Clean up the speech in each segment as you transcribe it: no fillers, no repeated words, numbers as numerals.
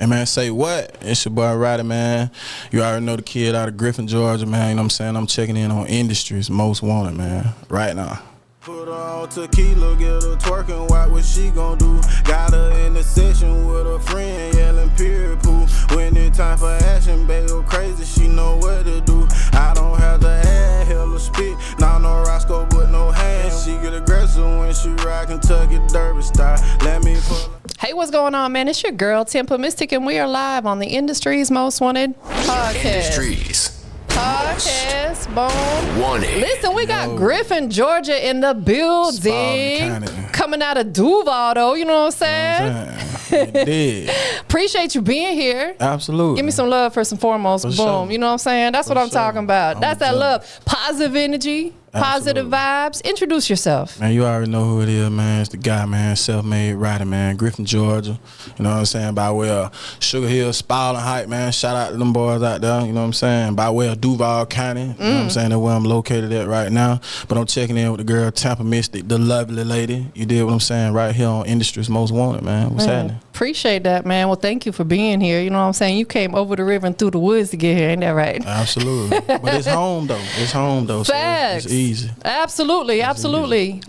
Hey, man, say what? It's your boy, Rotti, man. You already know the kid out of Griffin, Georgia, man. You know what I'm saying? I'm checking in on Industry's Most Wanted, man, right now. Put her on tequila, get her twerking, what she gon' do? Got her in the session with a friend, yelling period poo. When it's time for action, baby, go crazy, she know what to do. I don't have to add, hell or spit, nah, no Roscoe, but no hands. She get aggressive when she ride Kentucky Derby style. Let me pull her. Hey, what's going on, man? It's your girl, TampaMystic, and we are live on the Industry's Most Wanted podcast. Industries. Podcast, boom. Wanted. Listen, we got Griffin, Georgia in the building. Coming out of Duval, though, you know what I'm saying? Appreciate you being here. Absolutely. Give me some love first and foremost. Boom. Sure. You know what I'm saying? That's what I'm talking about. That's that love. Positive energy. Positive Absolutely. vibes. Introduce yourself. Man, you already know who it is, man. It's the guy, man. Self-made Rotti, man. Griffin, Georgia. You know what I'm saying? By way of Sugar Hill, Spalding Heights, man. Shout out to them boys out there. You know what I'm saying? By way of Duval County. You know what I'm saying? That's where I'm located at right now. But I'm checking in with the girl, TampaMystic, the lovely lady. You did what I'm saying? Right here on Industry's Most Wanted, man. What's happening? Appreciate that, man. Well, thank you for being here. You know what I'm saying? You came over the river and through the woods to get here. Ain't that right? Absolutely. But it's home, though. It's home, though. Facts. So it's easy. Absolutely. Absolutely.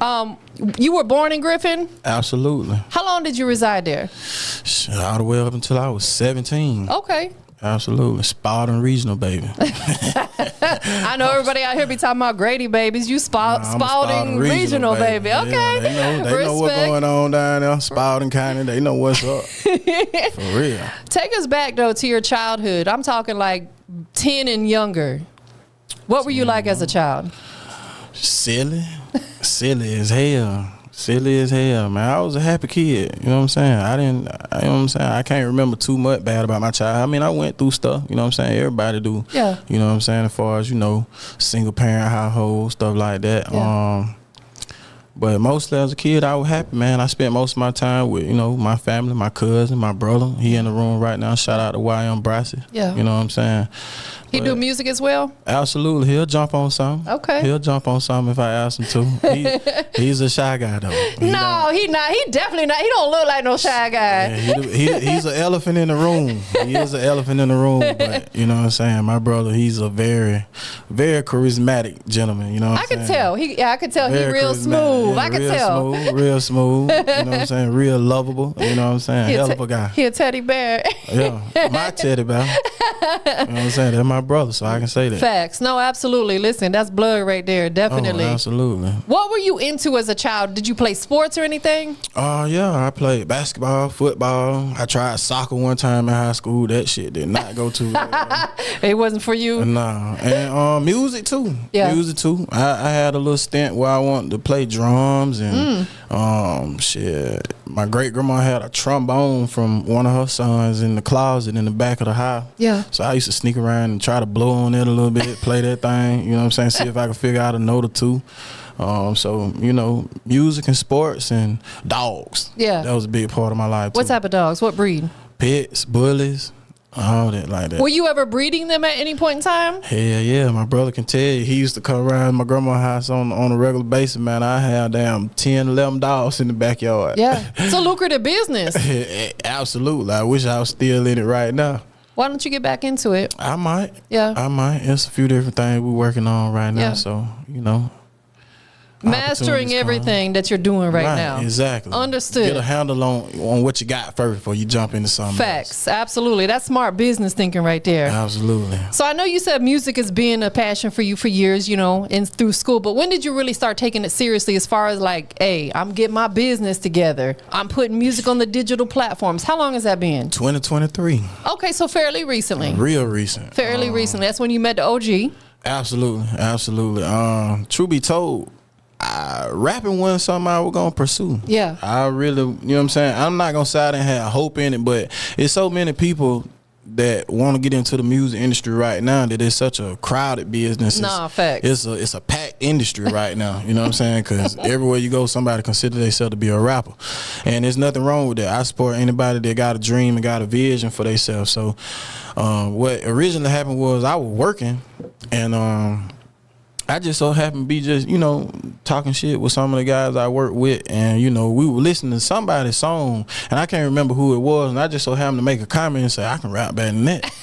You were born in Griffin? Absolutely. How long did you reside there? All the way up until I was 17. Okay. Absolutely. Spalding Regional, baby. I know everybody out here be talking about Grady babies. You Spalding Regional, baby. Okay. Yeah, they know what's going on down there. Spalding County, they know what's up. For real. Take us back, though, to your childhood. I'm talking like 10 and younger. What were you like as a child? Silly as hell. Silly as hell, man. I was a happy kid. You know what I'm saying? You know what I'm saying? I can't remember too much bad about my child. I mean, I went through stuff. You know what I'm saying? Everybody do. Yeah. You know what I'm saying? As far as, you know, single parent household, stuff like that. Yeah. But mostly as a kid, I was happy, man. I spent most of my time with, you know, my family, my cousin, my brother. He in the room right now. Shout out to YM Brassy. Yeah. You know what I'm saying? He do music as well? Absolutely. He'll jump on something. Okay. He'll jump on something if I ask him to. He's a shy guy, though. No, he not. He definitely not. He don't look like no shy guy. Yeah, he's an elephant in the room. He is an elephant in the room. But, you know what I'm saying? My brother, he's a very, very charismatic gentleman. You know what I'm saying? I could tell. He real smooth. Yeah, I could tell. Real smooth. You know what I'm saying? Real lovable. You know what I'm saying? Hell of a guy. He a teddy bear. Yeah, my teddy bear. You know what I'm saying? That's my brother, so I can say that. Facts. No, absolutely. Listen, that's blood right there. Definitely. Oh, absolutely. What were you into as a child? Did you play sports or anything? Yeah, I played basketball, football. I tried soccer one time in high school. That shit did not go too well. It wasn't for you? Nah. And music too. Yeah. Music too. I had a little stint where I wanted to play drums and shit. My great grandma had a trombone from one of her sons in the closet in the back of the house. Yeah. So I used to sneak around and try to blow on it a little bit, play that thing, you know what I'm saying, see if I could figure out a note or two. So, you know, music and sports and dogs. Yeah. That was a big part of my life too. What type of dogs? What breed? Pets, bullies, all that like that. Were you ever breeding them at any point in time? Hell yeah, my brother can tell you. He used to come around my grandma's house on a regular basis, man. I had damn 10, 11 dogs in the backyard. Yeah. It's a lucrative business. Absolutely. I wish I was still in it right now. Why don't you get back into it? I might. Yeah. I might. It's a few different things we're working on right now. Yeah. So, you know. Mastering everything that you're doing right now. Exactly. Understood. Get a handle on what you got first before you jump into something Facts. Absolutely. That's smart business thinking right there. Absolutely. So I know you said music has been a passion for you for years, you know, and through school. But when did you really start taking it seriously as far as like, hey, I'm getting my business together. I'm putting music on the digital platforms. How long has that been? 2023. Okay, so fairly recently. Real recent. Fairly recently. That's when you met the OG. Absolutely. Absolutely. Truth be told, rapping wasn't something I was gonna pursue. Yeah. I really, you know what I'm saying? I'm not gonna say I didn't have hope in it, but it's so many people that want to get into the music industry right now that it's such a crowded business. Facts. It's a packed industry right now. You know what I'm saying? Because everywhere you go, somebody consider themselves to be a rapper, and there's nothing wrong with that. I support anybody that got a dream and got a vision for themselves. So, what originally happened was I was working, and I just so happened to be just, you know, talking shit with some of the guys I work with, and, you know, we were listening to somebody's song, and I can't remember who it was, and I just so happened to make a comment and say, I can rap better than that.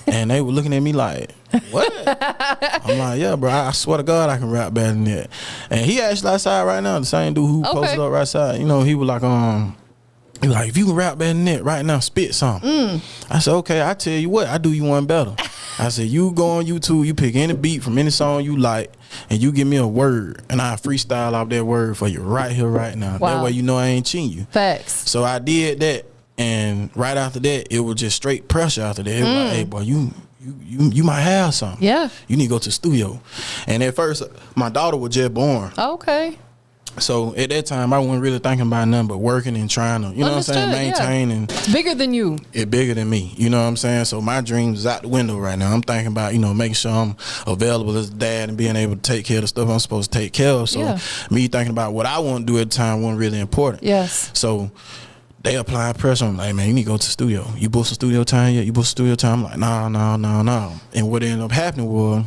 And they were looking at me like, what? I'm like, yeah, bro, I swear to God I can rap better than that. And he actually outside right now, the same dude who posted up right side, you know, he was like, if you can rap better than that right now, spit something. I said, okay, I tell you what, I do you one better. I said, you go on YouTube, you pick any beat from any song you like, and you give me a word, and I freestyle off that word for you right here, right now. Wow. That way you know I ain't cheating you. Facts. So I did that, and right after that, it was just straight pressure after that. It was like, hey, boy, you might have something. Yeah. You need to go to the studio. And at first, my daughter was just born. Okay. So at that time, I wasn't really thinking about nothing but working and trying to, you know what I'm saying, maintain. And it's bigger than you. It's bigger than me, you know what I'm saying? So my dreams is out the window right now. I'm thinking about, you know, making sure I'm available as a dad and being able to take care of the stuff I'm supposed to take care of. So me thinking about what I want to do at the time wasn't really important. Yes. So they applying pressure on me, like, man, you need to go to the studio. You booked some studio time yet? You booked studio time? I'm like, no. And what ended up happening was,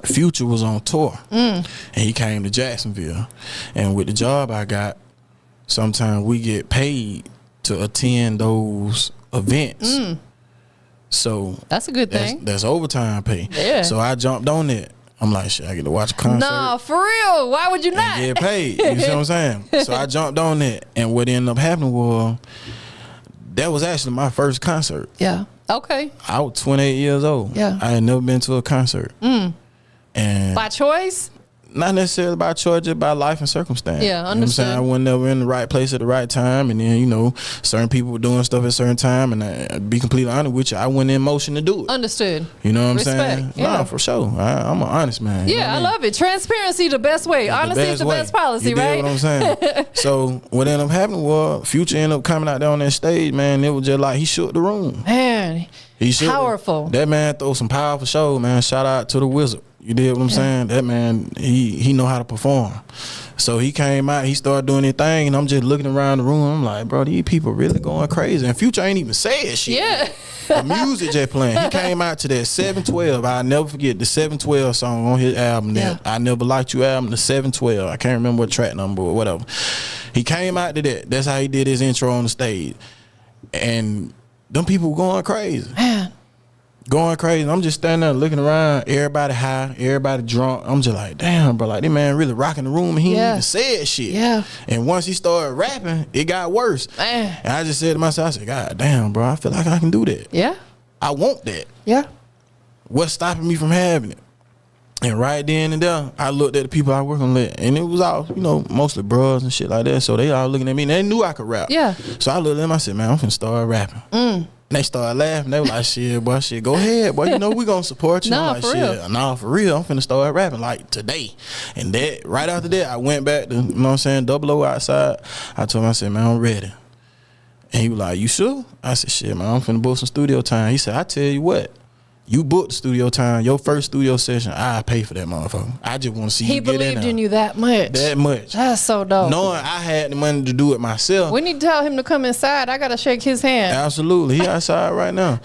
Future was on tour, and he came to Jacksonville, and with the job I got, sometimes we get paid to attend those events. So that's a good thing. That's overtime pay. Yeah. So I jumped on that. I'm like, shit, I get to watch a concert. Nah, for real. Why would you not? Get paid. You see what I'm saying? So I jumped on that, and what ended up happening was, that was actually my first concert. Yeah. Okay. I was 28 years old. Yeah. I had never been to a concert. And by choice? Not necessarily by choice, just by life and circumstance. Yeah, understood. You know what I'm saying? I wasn't never in the right place at the right time, and then, you know, certain people were doing stuff at a certain time, and I'd be completely honest with you, I wasn't in motion to do it. Understood. You know what I'm Respect. saying? Yeah. Nah, for sure. I'm an honest man. You know Yeah, what I love it. Transparency the best way. Honesty is the best policy, you right? You know what I'm saying? So what ended up happening was, Future ended up coming out there on that stage, man. It was just like he shook the room. Man, He shook. powerful. That man throw some powerful show, man. Shout out to the Wizard. You did what I'm saying? That man, he know how to perform. So he came out, he started doing his thing, and I'm just looking around the room. I'm like, bro, these people really going crazy. And Future ain't even said shit. Yeah. The music just playing. He came out to that 712. I'll never forget the 712 song on his album. Yeah. That I Never Liked You album, the 712. I can't remember what track number or whatever. He came out to that. That's how he did his intro on the stage. And them people going crazy. Man. Going crazy. I'm just standing there looking around, everybody high, everybody drunk. I'm just like, damn, bro, like, this man really rocking the room, and he ain't even said shit. Yeah. And once he started rapping, it got worse. Man. And I just said to myself, I said, God damn, bro, I feel like I can do that. Yeah. I want that. Yeah. What's stopping me from having it? And right then and there, I looked at the people I work on with, and it was all, you know, mostly bros and shit like that. So they all looking at me, and they knew I could rap. Yeah. So I looked at them, I said, man, I'm finna start rapping. And they started laughing. They were like, shit, boy, shit, go ahead, boy. You know we gonna support you. Nah, I'm like, for real. shit, nah, for real. I'm finna start rapping like today. And that right after that, I went back to, you know what I'm saying, 00 outside. I told him, I said, man, I'm ready. And he was like, you sure? I said, shit, man, I'm finna book some studio time. He said, I tell you what, you booked the studio time, your first studio session, I pay for that motherfucker. I just want to see you get in there. He believed in you that much. That much. That's so dope. Knowing I had the money to do it myself. We need to tell him to come inside. I gotta shake his hand. Absolutely. He outside right now.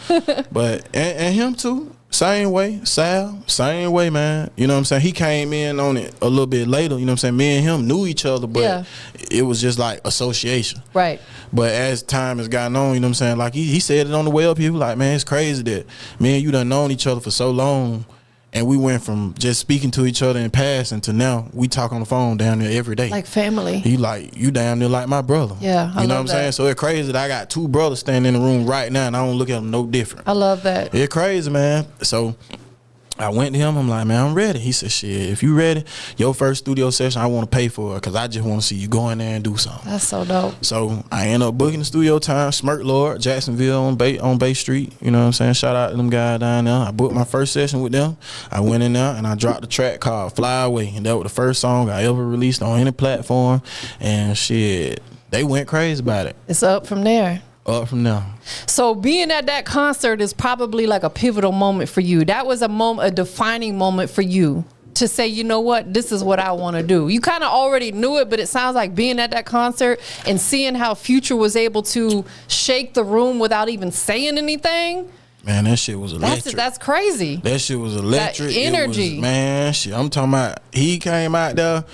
But and him too. Same way. Sal, same way, man. You know what I'm saying? He came in on it a little bit later. You know what I'm saying? Me and him knew each other, but it was just like association. Right. But as time has gotten on, you know what I'm saying? Like he said it on the way up here. He was like, man, it's crazy that me and you done known each other for so long. And we went from just speaking to each other in passing to now we talk on the phone down there every day. Like family. He like, you down there like my brother. Yeah, I You know love what I'm saying? So it's crazy that I got two brothers standing in the room right now and I don't look at them no different. I love that. It's crazy, man. So I went to him. I'm like, man, I'm ready. He said, shit, if you ready, your first studio session, I want to pay for it because I just want to see you go in there and do something. That's so dope. So I end up booking the studio time, Smirk Lord, Jacksonville on Bay Street. You know what I'm saying? Shout out to them guys down there. I booked my first session with them. I went in there and I dropped a track called Fly Away. And that was the first song I ever released on any platform. And shit, they went crazy about it. It's up from there. Up from there. So being at that concert is probably like a pivotal moment for you. That was a defining moment for you to say, you know what, this is what I want to do. You kind of already knew it, but it sounds like being at that concert and seeing how Future was able to shake the room without even saying anything. Man, that shit was electric. That's crazy. That shit was electric. That energy. Man, shit. I'm talking about, he came out there,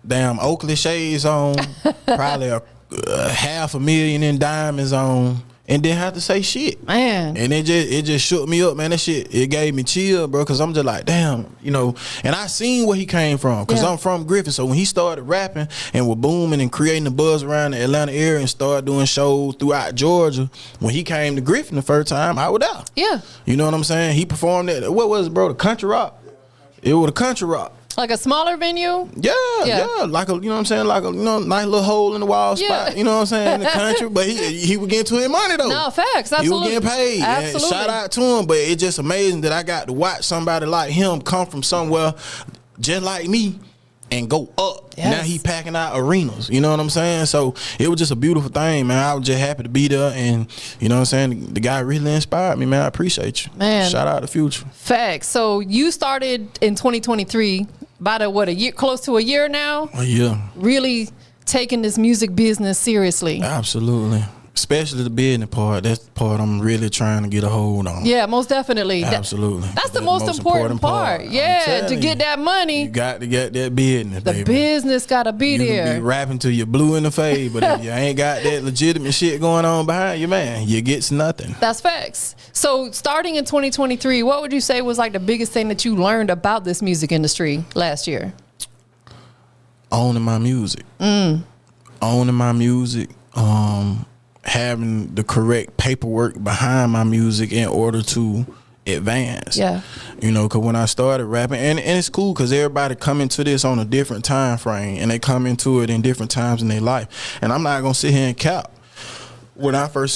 damn Oakley shades on, probably a $500,000 in diamonds on, and didn't have to say shit, man. And it just shook me up, man. That shit, it gave me chill, bro, because I'm just like, damn, you know. And I seen where he came from, because I'm from Griffin. So when he started rapping and was booming and creating the buzz around the Atlanta area and started doing shows throughout Georgia, when he came to Griffin the first time, I was there. Yeah. You know what I'm saying? He performed at, what was it, bro? The Country Rock. It was a Country Rock. Like a smaller venue? Yeah. Like a, you know what I'm saying? Like a, you know, nice little hole in the wall spot, you know what I'm saying, in the country. But he was getting to his money, though. No, facts, absolutely. He was getting paid. Absolutely. And shout out to him, but it's just amazing that I got to watch somebody like him come from somewhere just like me and go up. Yes. Now he packing out arenas, you know what I'm saying? So it was just a beautiful thing, man. I was just happy to be there, and you know what I'm saying, the guy really inspired me, man. I appreciate you, man. Shout out to Future. Facts. So you started in 2023, about a year, close to a year now. Yeah, really taking this music business seriously. Absolutely. Especially the business part. That's the part I'm really trying to get a hold on. Yeah, most definitely. Absolutely. That's the most important part. Yeah, to get that money. You got to get that business, the baby. business got to be there. You can be rapping till you're blue in the face, but if you ain't got that legitimate shit going on behind you, man, you gets nothing. That's facts. So starting in 2023, what would you say was like the biggest thing that you learned about this music industry last year? Owning my music. Owning my music. Having the correct paperwork behind my music in order to advance. Yeah. You know, because when I started rapping, and it's cool because everybody come into this on a different time frame, and they come into it in different times in their life. And I'm not going to sit here and cap. When I first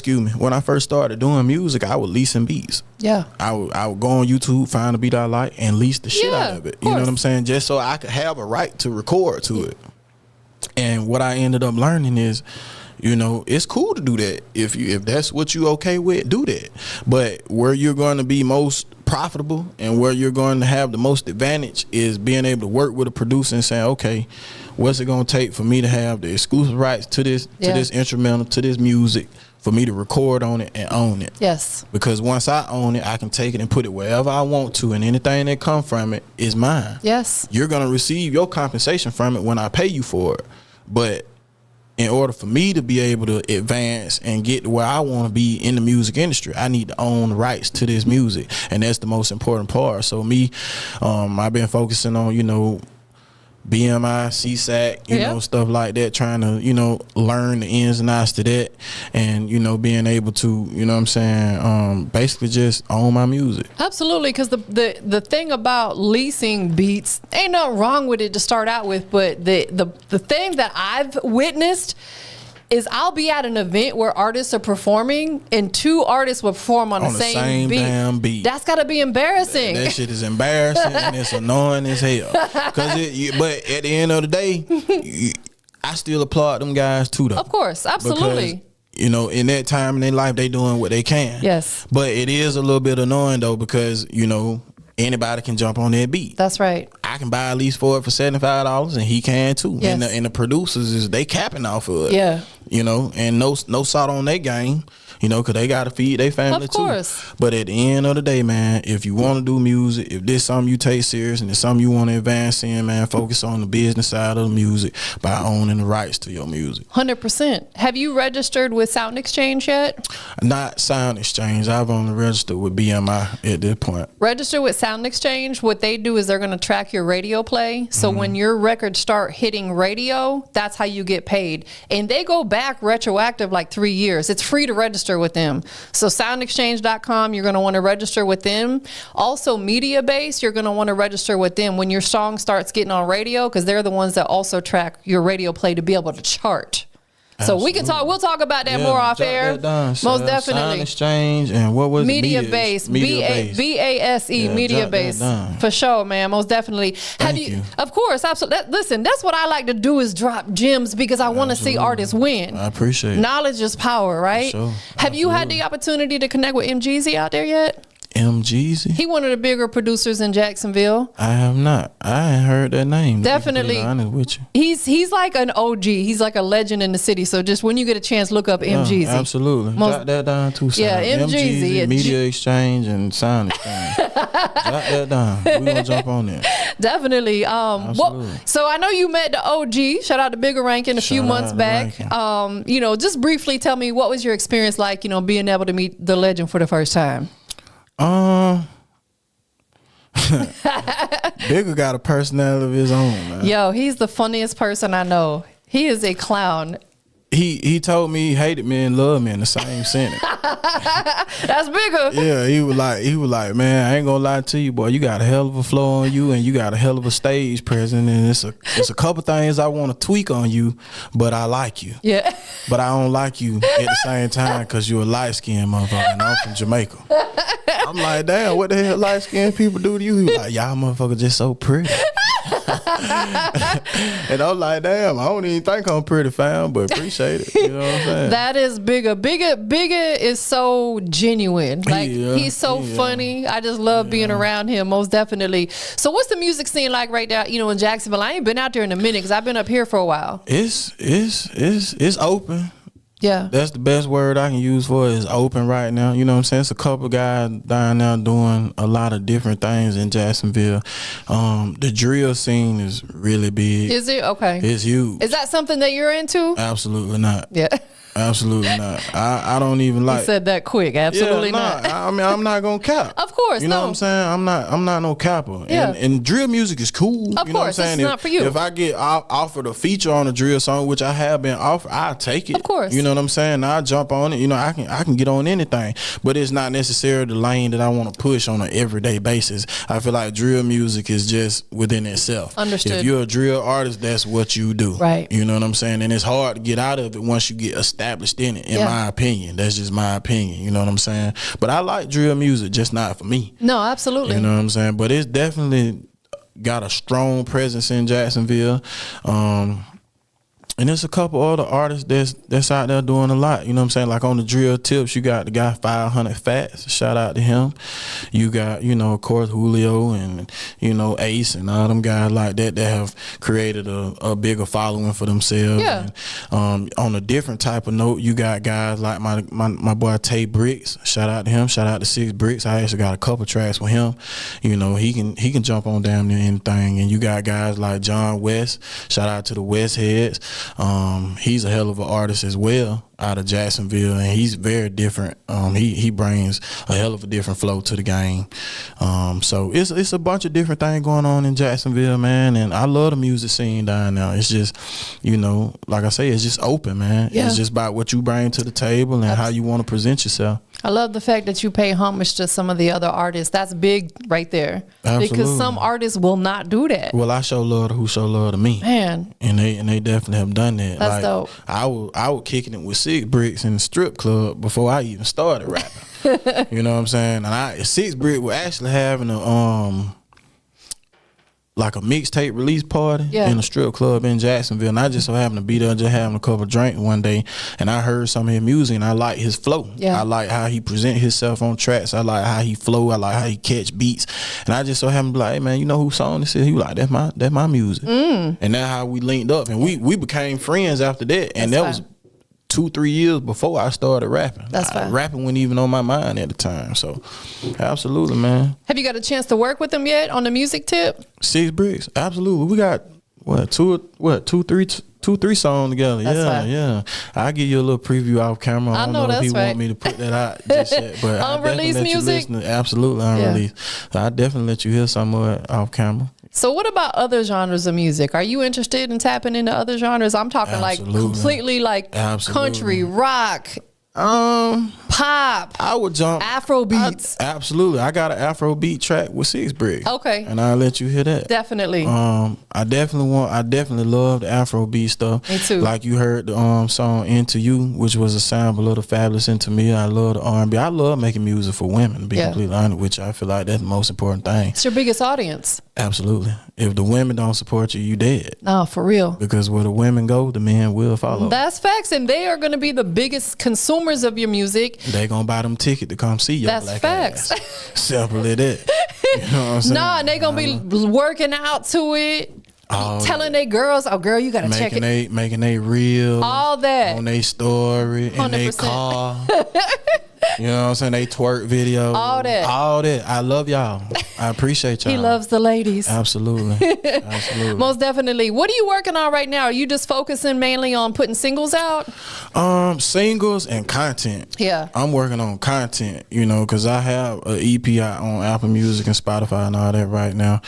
started doing music, I would leasing beats. Yeah. I would go on YouTube, find a beat I like, and lease the shit out of it. You know what I'm saying? Just so I could have a right to record to it. And what I ended up learning is, you know, it's cool to do that. If that's what you okay with, do that. But where you're going to be most profitable and where you're going to have the most advantage is being able to work with a producer and saying, okay, what's it going to take for me to have the exclusive rights to this instrumental, to this music, for me to record on it and own it. Yes. Because once I own it, I can take it and put it wherever I want to, and anything that come from it is mine. Yes. You're going to receive your compensation from it when I pay you for it. But in order for me to be able to advance and get to where I want to be in the music industry, I need to own the rights to this music, and that's the most important part. So me, I've been focusing on, you know, BMI, CSAC, you know, stuff like that, trying to, you know, learn the ins and outs to that, and, you know, being able to, you know what I'm saying, basically just own my music. Absolutely, because the thing about leasing beats, ain't nothing wrong with it to start out with, but the thing that I've witnessed is I'll be at an event where artists are performing and two artists will perform on the same beat. Damn beat. That's got to be embarrassing. That shit is embarrassing and it's annoying as hell. But at the end of the day, I still applaud them guys too, though. Of course, absolutely. Because, you know, in that time in their life, they doing what they can. Yes. But it is a little bit annoying though, because, you know, anybody can jump on that beat. That's right. I can buy a lease for it for $75, and he can too. Yes. And the producers they capping off of it. Yeah. You know, and no salt on their game. You know, because they got to feed their family too. Of course. But at the end of the day, man, if you want to do music, if this something you take serious and it's something you want to advance in, man, focus on the business side of the music by owning the rights to your music. 100%. Have you registered with Sound Exchange yet? Not Sound Exchange. I've only registered with BMI at this point. Register with Sound Exchange. What they do is they're going to track your radio play. So when your records start hitting radio, that's how you get paid. And they go back retroactive like 3 years. It's free to register with them. So soundexchange.com, you're going to want to register with them. Also Media Base, you're going to want to register with them when your song starts getting on radio, because they're the ones that also track your radio play to be able to chart. So we'll talk about that more off air. Most definitely. Sound Exchange and what was Media Base, BASE, Media Base. For sure, man. Most definitely. Thank you. Of course, absolutely. Listen, that's what I like to do, is drop gems, because I want to see artists win. I appreciate it. Knowledge is power, right? For sure. Have you had the opportunity to connect with MGZ out there yet? MGZ? He one of the bigger producers in Jacksonville. I have not. I ain't heard that name. Definitely. To be honest with you. He's like an OG. He's like a legend in the city. So just when you get a chance, look up MGZ. Absolutely. Jot that down too. Yeah, MGZ. Media Exchange and Sound Exchange. Jot that down. We're going to jump on there. Definitely. Absolutely. So I know you met the OG. Shout out to Bigger Rankin a few months back. You know, just briefly tell me, what was your experience like, you know, being able to meet the legend for the first time? Bigger got a personality of his own, man. Yo, he's the funniest person I know. He is a clown. He told me he hated me and loved me in the same sentence. That's Bigger. Yeah, he was like, man, I ain't gonna lie to you, boy. You got a hell of a flow on you, and you got a hell of a stage presence, and it's a couple things I want to tweak on you, but I like you. Yeah. But I don't like you at the same time because you're a light skinned motherfucker, and I'm from Jamaica. I'm like, damn, what the hell light skinned people do to you? He was like, y'all motherfuckers just so pretty. And I'm like, damn, I don't even think I'm pretty, fam, but appreciate it. You know what I'm saying? That is Bigger. Bigger is so genuine. Like, he's so funny. I just love being around him, most definitely. So what's the music scene like right now, you know, in Jacksonville? I ain't been out there in a minute because I've been up here for a while. It's open. Yeah. That's the best word I can use for it, is open right now. You know what I'm saying? It's a couple guys down there doing a lot of different things in Jacksonville. The drill scene is really big. Is it? Okay. It's huge. Is that something that you're into? Absolutely not. Yeah. Absolutely not. I don't even like. You said that quick. Absolutely not. I mean, I'm not gonna cap. Of course, you know what I'm saying. I'm not no capper. Yeah. And drill music is cool. Of you know course, what I'm saying. It's not for you. If I get offered a feature on a drill song, which I have been offered, I'll take it. Of course. You know what I'm saying. I'll jump on it. You know, I can get on anything, but it's not necessarily the lane that I want to push on an everyday basis. I feel like drill music is just within itself. Understood. If you're a drill artist, that's what you do. Right. You know what I'm saying. And it's hard to get out of it once you get established in it. In my opinion, that's just my opinion. You know what I'm saying. But I like drill music, just not for me. No, absolutely. You know what I'm saying. But it's definitely got a strong presence in Jacksonville. And there's a couple other artists that's out there doing a lot. You know what I'm saying? Like on the drill tips, you got the guy 500 Fats. Shout out to him. You got, you know, of course, Julio and, you know, Ace and all them guys like that have created a bigger following for themselves. Yeah. And, on a different type of note, you got guys like my boy Tay Bricks. Shout out to him. Shout out to 6 Bricks. I actually got a couple tracks with him. You know, he can jump on damn near anything. And you got guys like John West. Shout out to the West Heads. He's a hell of an artist as well out of Jacksonville, and he's very different. He brings a hell of a different flow to the game. So it's a bunch of different things going on in Jacksonville, man, and I love the music scene down there. It's just, you know, like I say, it's just open, man. Yeah. It's just about what you bring to the table and how you want to present yourself. I love the fact that you pay homage to some of the other artists. That's big right there. Absolutely. Because some artists will not do that. Well, I show love to who show love to me. Man. And they definitely have done that. That's dope. I was kicking it with 6 Bricks in the strip club before I even started rapping. You know what I'm saying? And 6 Brick was actually having like a mixtape release party in a strip club in Jacksonville, and I just so happened to be there just having a couple of drinks one day, and I heard some of his music and I like his flow. I like how he present himself on tracks. I like how he flow. I like how he catch beats, and I just so happened to be like, hey man, you know who song this is? He was like, that's my music. And that's how we linked up, and we became friends after that. And that was 2-3 years before I started rapping. That's fine. Rapping wasn't even on my mind at the time. So, absolutely, man. Have you got a chance to work with them yet on the music tip? 6 Bricks, absolutely. We got two, three songs together. That's Yeah. I'll give you a little preview off camera. I don't know if he want me to put that out just yet, but unreleased music. Absolutely unreleased. So I definitely let you hear some of it off camera. So what about other genres of music? Are you interested in tapping into other genres? I'm talking like completely like country, rock, pop. I would jump Afro beats. Absolutely. I got an Afro beat track with 6 Bricks. Okay. And I'll let you hear that. Definitely. I definitely love the Afro beat stuff. Me too. Like you heard the song Into You, which was a sample of the Fabulous Into Me. I love the R&B. I love making music for women, to be completely honest with you. I feel like that's the most important thing. It's your biggest audience. Absolutely. If the women don't support you, you dead. No, for real. Because where the women go, the men will follow. That's facts, and they are going to be the biggest consumers of your music. They gonna buy them ticket to come see your That's black facts. ass. Simple as that. You know what I'm saying? Nah, and they gonna be working out to it, telling their girls, "Oh, girl, you gotta check it." Making they reel. All that on their story, in their 100%. car. You know what I'm saying? They twerk videos. All that. I love y'all. I appreciate y'all. He loves the ladies. Absolutely. Absolutely. Most definitely. What are you working on right now? Are you just focusing mainly on putting singles out? Singles and content. Yeah. I'm working on content, you know, because I have an EP out on Apple Music and Spotify and all that right now.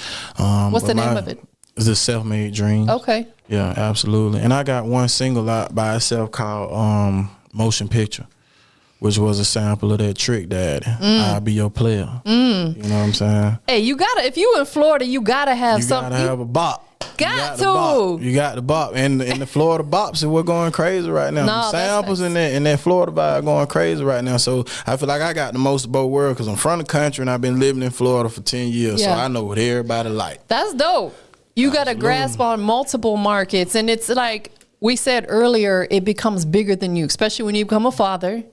What's the name of it? It's The Self-Made Dreams. Okay. Yeah, absolutely. And I got one single out by itself called Motion Picture, which was a sample of that Trick Daddy. I'll Be Your Player. You know what I'm saying? Hey, you gotta, if you in Florida, you gotta have something. You gotta have a bop. Got the to. bop. You got the bop. And the Florida bops, we're going crazy right now. No, the samples in that Florida vibe going crazy right now. So I feel like I got the most of both worlds because I'm from the country and I've been living in Florida for 10 years. Yeah. So I know what everybody like. That's dope. You got to Absolutely. grasp on multiple markets. And it's like we said earlier, it becomes bigger than you, especially when you become a father.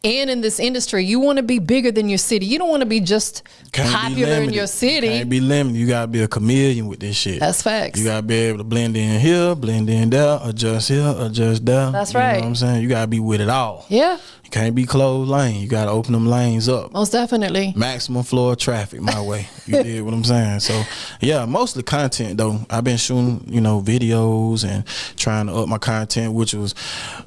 And in this industry, you want to be bigger than your city. You don't want to be just popular in your city. Can't be limited. You got to be a chameleon with this shit. That's facts. You got to be able to blend in here, blend in there, adjust here, adjust there. That's You right. know what I'm saying? You got to be with it all. Yeah, You can't be closed lane. You got to open them lanes up. most definitely. Maximum flow of traffic my way. You did what I'm saying. So yeah, mostly content though. I've been shooting, you know, videos and trying to up my content, which was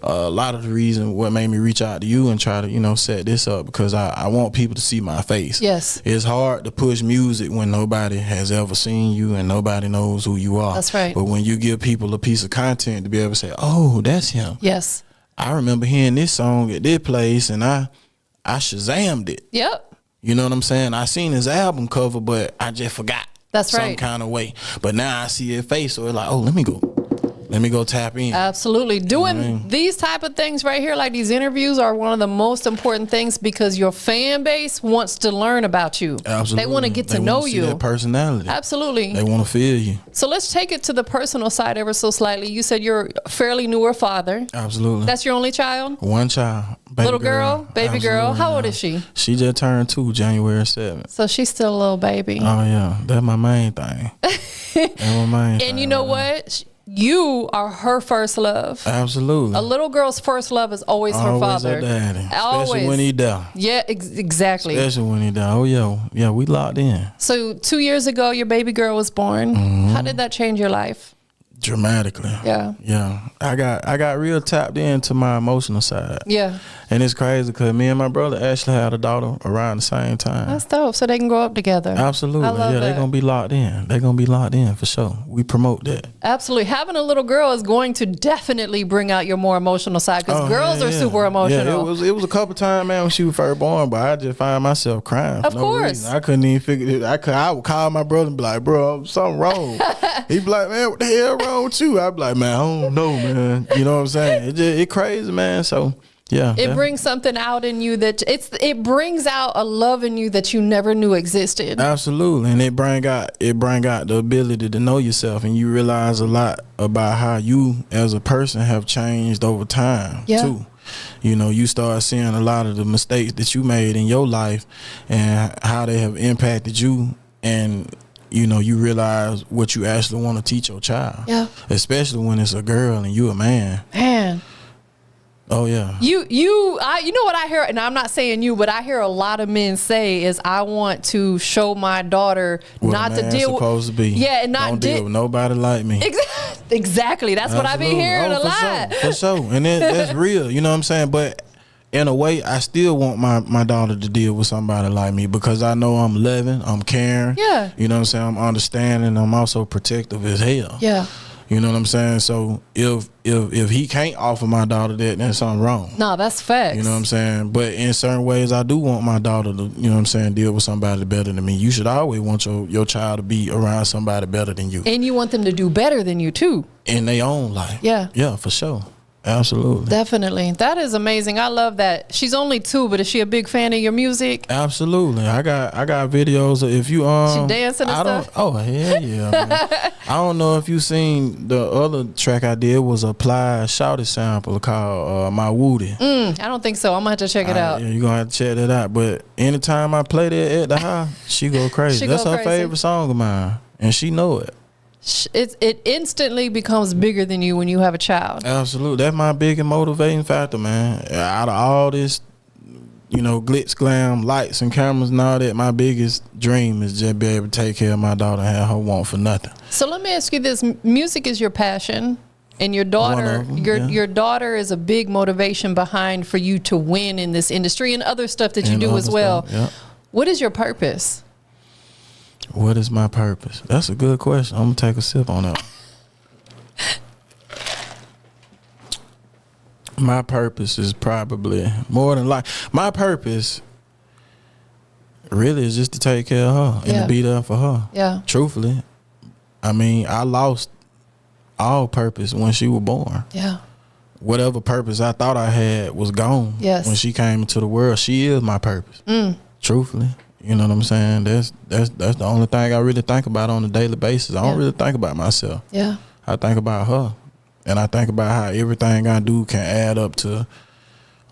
a lot of the reason what made me reach out to you and try to, you know, set this up because I want people to see my face. Yes. It's hard to push music when nobody has ever seen you and nobody knows who you are. That's right. But when you give people a piece of content to be able to say, oh, that's him. Yes. I remember hearing this song at this place and I Shazammed it. Yep. You know what I'm saying? I seen his album cover, but I just forgot. That's some right. kind of way. But now I see his face, so it's like, oh, let me go tap in. Absolutely. Doing You know what I mean? these type of things right here, like these interviews, are one of the most important things because your fan base wants to learn about you. Absolutely. They want to get to They know wanna see you. that personality. Absolutely. They want to feel you. So let's take it to the personal side ever so slightly. You said you're a fairly newer father. Absolutely. That's your only child? One child. Baby Little girl? Baby girl? Absolutely, How old yeah. is she? She just turned 2 January 7th. So she's still a little baby. Oh, yeah. That's my main thing. That's my main thing. And you know right what? You are her first love. now. Absolutely. A little girl's first love is always her father. Her daddy. Especially Always. when he there. Yeah, exactly. Especially when he there. Oh, yeah, we locked in. So 2 years ago, your baby girl was born. How did that change your life? Dramatically. Yeah. Yeah. I got real tapped into my emotional side. Yeah. And it's crazy because me and my brother actually had a daughter around the same time. That's dope. So they can grow up together. Absolutely. I love Yeah, that. they're going to be locked in. They're going to be locked in for sure. We promote that. Absolutely. Having a little girl is going to definitely bring out your more emotional side because girls are super emotional. Yeah, it was a couple times, man, when she was first born, but I just find myself crying for Of no course. reason. I couldn't even figure it. I would call my brother and be like, bro, something wrong. He'd be like, man, what the hell wrong with you? I'd be like, man, I don't know, man. You know what I'm saying? It crazy, man. So, yeah. It brings something out in you that it brings out a love in you that you never knew existed. Absolutely, and it bring out the ability to know yourself, and you realize a lot about how you as a person have changed over time too. You know, you start seeing a lot of the mistakes that you made in your life and how they have impacted you, and you know, you realize what you actually want to teach your child. Yeah. Especially when it's a girl and you a man. Man. Oh yeah. You know what I hear, and I'm not saying you, but I hear a lot of men say is I want to show my daughter What not a to man's deal with supposed to be. Yeah, and not don't deal with nobody like me. Exactly. That's what I be Absolutely. hearing a for lot. Sure, for sure. And that's real. You know what I'm saying? But in a way, I still want my daughter to deal with somebody like me because I know I'm loving, I'm caring. Yeah. You know what I'm saying? I'm understanding. I'm also protective as hell. Yeah. You know what I'm saying? So if he can't offer my daughter that, then something wrong. No, that's facts. You know what I'm saying? But in certain ways, I do want my daughter to, you know what I'm saying, deal with somebody better than me. You should always want your child to be around somebody better than you And you want them to do better than you too. in their own life. Yeah. Yeah, for sure. Absolutely. Definitely. That is amazing. I love that. She's only 2, but is she a big fan of your music? Absolutely. I got videos of if you She dancing and stuff? Oh hell yeah, man. I don't know if you seen the other track I did was a Plies Shouty sample called My Woody. I don't think so. I'm gonna have to check it out. Yeah, you're gonna have to check that out. But anytime I play that at the house, she go crazy. That's her favorite song of mine. And she know it. It instantly becomes bigger than you when you have a child. Absolutely. That's my biggest motivating factor, man. Out of all this, glitz, glam, lights and cameras and all that, my biggest dream is just be able to take care of my daughter and have her want for nothing. So let me ask you this. Music is your passion, and your daughter, your daughter is a big motivation behind for you to win in this industry and other stuff that you do as well. Yeah. What is your purpose? What is my purpose? That's a good question. I'm going to take a sip on that. My purpose is probably more than my purpose really is just to take care of her and to be there for her. Yeah. Truthfully. I mean, I lost all purpose when she was born. Yeah. Whatever purpose I thought I had was gone. Yes. When she came into the world. She is my purpose. Truthfully. You know what I'm saying? That's the only thing I really think about on a daily basis. I don't really think about myself. Yeah. I think about her. And I think about how everything I do can add up to,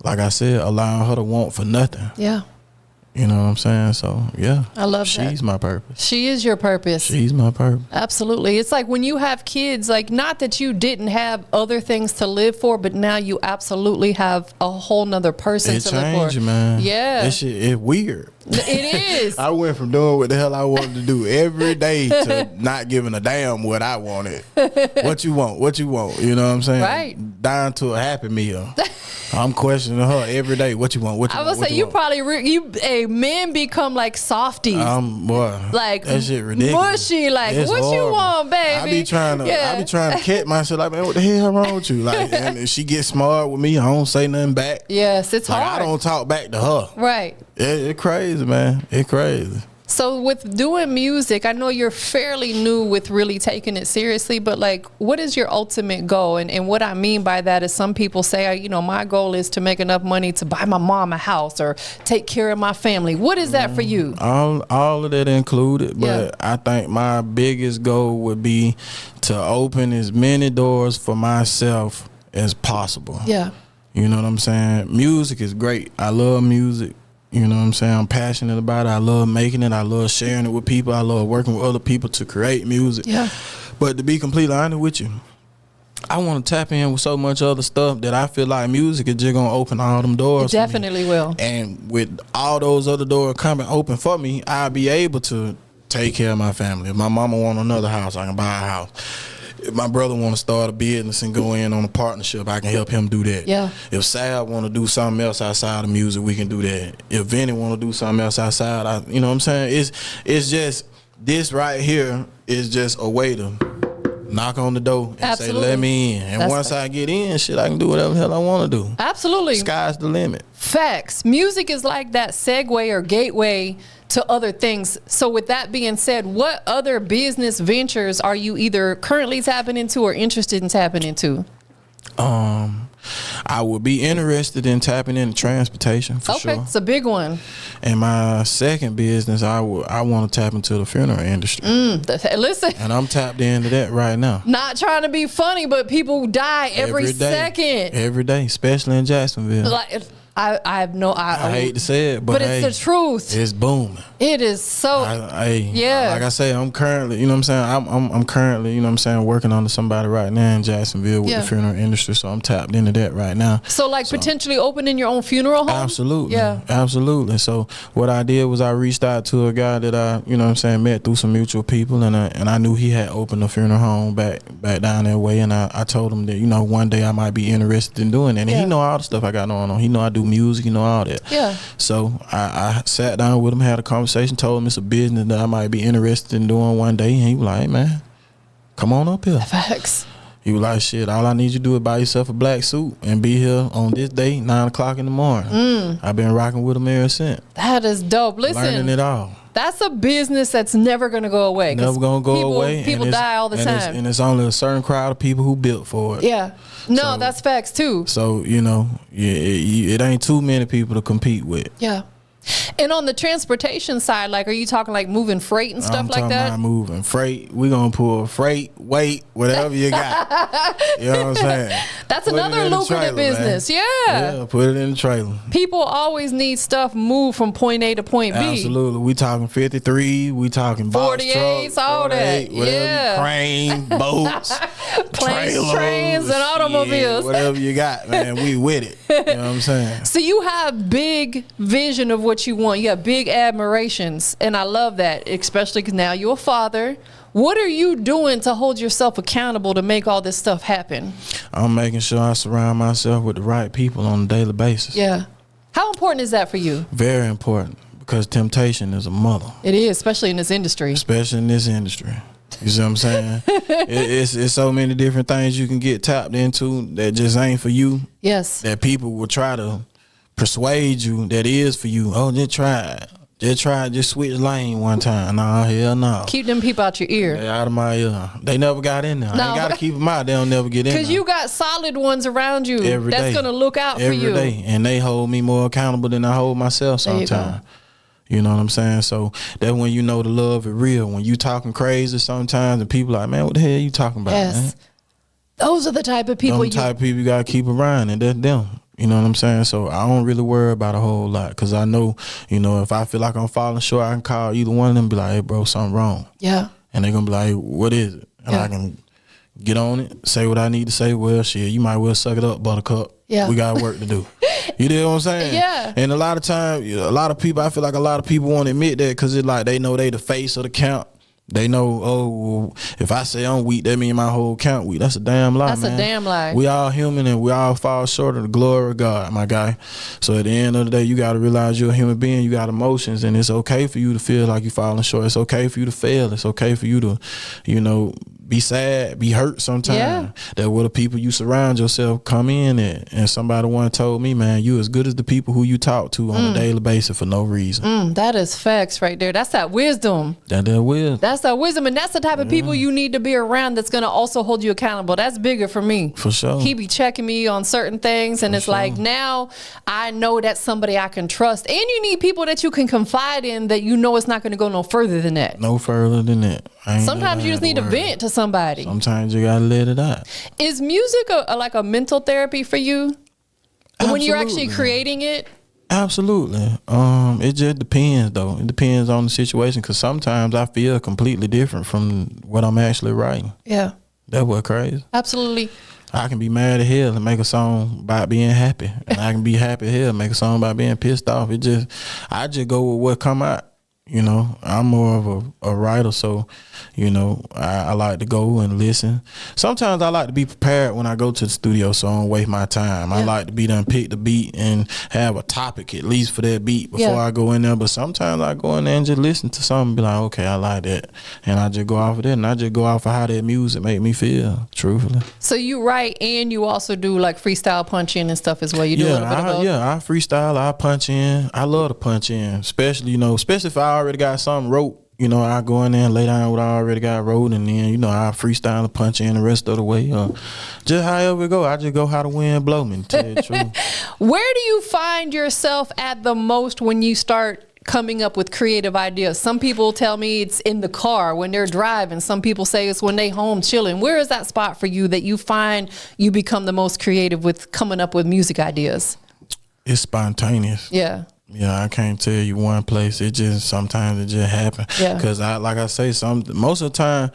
like I said, allowing her to want for nothing. Yeah. You know what I'm saying? So, yeah. I love that. She's my purpose. She is your purpose. She's my purpose. Absolutely. It's like when you have kids, like not that you didn't have other things to live for, but now you absolutely have a whole nother person to live for. It changed, man. Yeah. That shit, it's weird. It is. I went from doing what the hell I wanted to do every day to not giving a damn what I wanted. What you want? What you want? You know what I'm saying? Right. Down to a Happy Meal. I'm questioning her every day. What you want? What you want? I would say you probably men become like softies. Boy, like that shit ridiculous. Mushy. Like It's what horrible. you want, baby? I be trying to catch myself. Like, man, what the hell wrong with you? Like, and she gets smart with me. I don't say nothing back. Yes, it's like, hard. I don't talk back to her. Right. It crazy, man. It crazy. So with doing music, I know you're fairly new with really taking it seriously, but like, what is your ultimate goal? And what I mean by that is some people say, my goal is to make enough money to buy my mom a house or take care of my family. What is that for you? All of that included, but I think my biggest goal would be to open as many doors for myself as possible. Yeah. You know what I'm saying? Music is great. I love music. You know what I'm saying? I'm passionate about it. I love making it. I love sharing it with people. I love working with other people to create music. Yeah. But to be completely honest with you, I want to tap in with so much other stuff that I feel like music is just going to open all them doors. It definitely will. And with all those other doors coming open for me, I'll be able to take care of my family. If my mama want another house, I can buy a house. If my brother want to start a business and go in on a partnership, I can help him do that. Yeah. If Sab want to do something else outside of music, we can do that. If Vinny want to do something else outside, you know what I'm saying? It's just, this right here is just a way to knock on the door and say, let me in. And once I get in, shit, I can do whatever the hell I want to do. Absolutely. Sky's the limit. Facts. Music is like that segue or gateway to other things. So with that being said, what other business ventures are you either currently tapping into or interested in tapping into? I would be interested in tapping into transportation for sure. Okay, it's a big one. And my second business, I want to tap into the funeral industry. Listen. And I'm tapped into that right now. Not trying to be funny, but people die every second. Every day, especially in Jacksonville. Like, I hate to say it, but it's the truth. It's booming. It is so. Yeah. Like I say, I'm currently, you know what I'm saying? I'm currently, you know what I'm saying, working under somebody right now in Jacksonville with the funeral industry. So I'm tapped into that right now. So potentially opening your own funeral home? Absolutely. Yeah. Absolutely. So what I did was I reached out to a guy that I, you know what I'm saying, met through some mutual people, and I knew he had opened a funeral home back down that way, and I told him that, one day I might be interested in doing that. And he know all the stuff I got going on. He know I do music, all that. Yeah. So I sat down with him, had a conversation, told him it's a business that I might be interested in doing one day, and he was like, hey man, come on up here. Facts. He was like, shit, all I need you to do is buy yourself a black suit and be here on this day, 9 o'clock in the morning. I've been rocking with him ever since. That is dope. Listen. Learning it all. That's a business that's never going to go away. Never gonna go away. People die all the time. And it's only a certain crowd of people who built for it. Yeah. No, that's facts too. So, you know, it ain't too many people to compete with. Yeah. And on the transportation side, like, are you talking like moving freight and stuff like that? I'm moving freight. We gonna pull freight, weight, whatever you got. You know what I'm saying? That's another lucrative business. Man. Yeah, put it in the trailer. People always need stuff moved from point A to point B. Absolutely. We talking 53. We talking box 48s, all that. Whatever, crane, boats, planes, trains, and automobiles. Whatever you got, man. We with it. You know what I'm saying? So you have big vision of what you want. You have big admirations, and I love that, especially because now you're a father. What are you doing to hold yourself accountable to make all this stuff happen? I'm making sure I surround myself with the right people on a daily basis. Yeah. How important is that for you? Very important, because temptation is a mother. It is, especially in this industry. Especially in this industry. You see what I'm saying? It's so many different things you can get tapped into that just ain't for you. Yes. That people will try to persuade you that is for you. Oh, just try it. Just switch lane one time. Nah, hell no. Keep them people out your ear. They out of my ear. They never got in there. No. I ain't got to keep them out. They don't never get in there. Because you got solid ones around you that's going to look out for you. Every day. And they hold me more accountable than I hold myself sometimes. You know what I'm saying? So that's when you know the love is real. When you talking crazy sometimes and people like, man, what the hell you talking about, man? Those are the type of people you got to keep around, and that's them. You know what I'm saying? So I don't really worry about a whole lot, because I know, you know, if I feel like I'm falling short, I can call either one of them and be like, hey, bro, something wrong. Yeah. And they're going to be like, hey, what is it? And I can get on it, say what I need to say. Well, shit, you might well suck it up, buttercup. Yeah. We got work to do. You know what I'm saying? Yeah. And a lot of time, a lot of people, I feel like a lot of people won't admit that, because it's like they know they the face of the camp. They know, oh, well, if I say I'm weak, that means my whole count weak. That's a damn lie, That's man. a damn lie. We all human, and we all fall short of the glory of God, my guy. So at the end of the day, you got to realize you're a human being. You got emotions, and it's okay for you to feel like you're falling short. It's okay for you to fail. It's okay for you to, you know, be sad, be hurt sometimes. Yeah. That what the people you surround yourself come in at. And somebody once told me, man, you as good as the people who you talk to on a daily basis for no reason. That is facts right there. That's that wisdom. That wisdom. That's that wisdom. And that's the type of people you need to be around that's going to also hold you accountable. That's bigger for me. For sure. He be checking me on certain things. And it's like, now I know that's somebody I can trust. And you need people that you can confide in that you know it's not going to go no further than that. No further than that. Sometimes you just need to vent to somebody. Sometimes you gotta let it out. Is music like a mental therapy for you? Absolutely. When you're actually creating it? Absolutely. It just depends, though. It depends on the situation, because sometimes I feel completely different from what I'm actually writing. Yeah. That's what crazy. Absolutely. I can be mad at hell and make a song about being happy, and I can be happy at hell and make a song about being pissed off. I just go with what come out. You know, I'm more of a writer, so, you know, I like to go and listen. Sometimes I like to be prepared when I go to the studio, so I don't waste my time. Yeah. I like to be done, pick the beat and have a topic at least for that beat before I go in there. But sometimes I go in there and just listen to something and be like, okay, I like that. And I just go off of that, and I just go off of how that music make me feel, truthfully. So you write, and you also do like freestyle punch in and stuff as well. You do a little bit of both? I freestyle, I punch in. I love to punch in, especially if I already got something wrote. You know, I go in there and lay down what I already got wrote, and then, you know, I freestyle and punch in the rest of the way. Just however it go. I just go how the wind blow me, to tell you the truth. Where do you find yourself at the most when you start coming up with creative ideas? Some people tell me it's in the car when they're driving. Some people say it's when they home chilling. Where is that spot for you that you find you become the most creative with coming up with music ideas? It's spontaneous. Yeah. Yeah, I can't tell you one place. Sometimes it just happens. Yeah. Cause like I say, most of the time,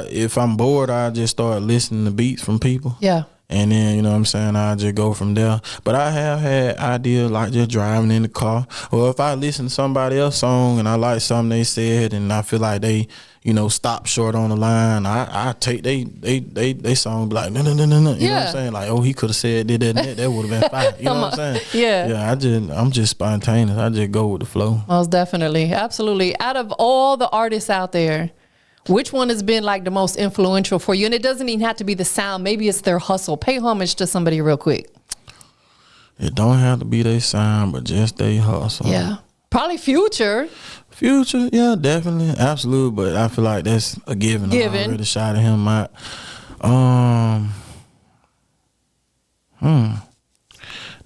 if I'm bored, I just start listening to beats from people. Yeah. And then, you know what I'm saying, I just go from there. But I have had ideas like just driving in the car, or if I listen to somebody else's song and I like something they said and I feel like they, you know, stop short on the line, I take they song, be like, no. You know what I'm saying? Like, oh, he could have said that would have been fine. You know what I'm saying? Yeah, I'm just spontaneous. I just go with the flow. Most definitely. Absolutely. Out of all the artists out there, which one has been like the most influential for you? And it doesn't even have to be the sound. Maybe it's their hustle. Pay homage to somebody real quick. It don't have to be their sound, but just their hustle. Yeah. Probably Future. Future, yeah, definitely, absolutely. But I feel like that's a given. I already shouted him out.